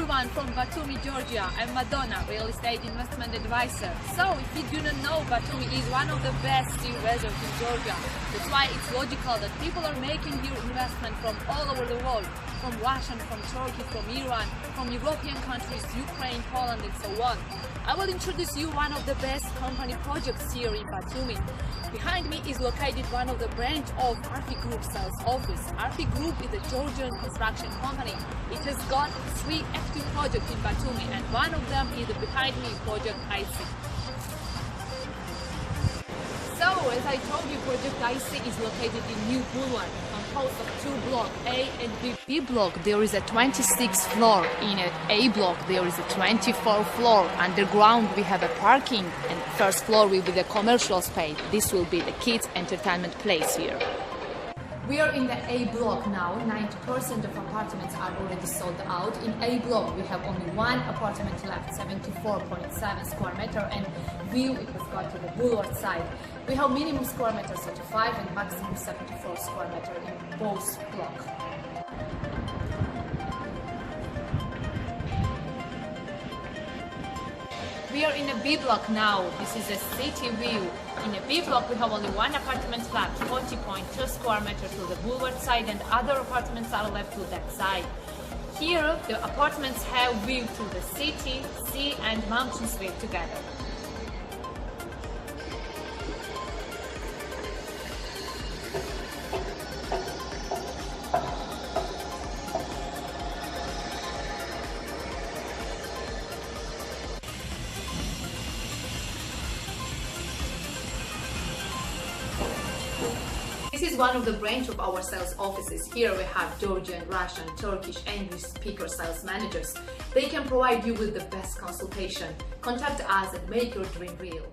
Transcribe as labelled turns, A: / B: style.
A: everyone from Batumi, Georgia. I'm Madonna, real estate investment advisor. So if you do not know, Batumi is one of the best resorts in Georgia. That's why it's logical that people are making their investment from all over the world, from Russia, from Turkey, from Iran, from European countries, Ukraine, Poland, and so on. I will introduce you one of the best company projects here in Batumi. Behind me is located one of the branch of REA Group sales office. REA Group is a Georgian construction company. It has got 3 active projects in Batumi, and one of them is the behind me project IC. So, as I told you, Project IC is located in New Boulevard, composed of 2 blocks, A and B. B block there is a 26th floor. In A block there is a 24th floor. Underground we have a parking, and first floor will be the commercial space. This will be the kids' entertainment place here. We are in the A block now. 90% of apartments are already sold out. In A block we have only one apartment left, 74.7 square meter, and view it was got to the boulevard side. We have minimum square meter 35 and maximum 74 square meter in both blocks. We are in a B block now. This is a city view. In a B block we have only one apartment left, 40.2 square meters to the boulevard side, and other apartments are left to that side. Here the apartments have view to the city, sea and mountains view together. This is one of the branch of our sales offices. Here we have Georgian, Russian, Turkish, English speaker sales managers. They can provide you with the best consultation. Contact us and make your dream real.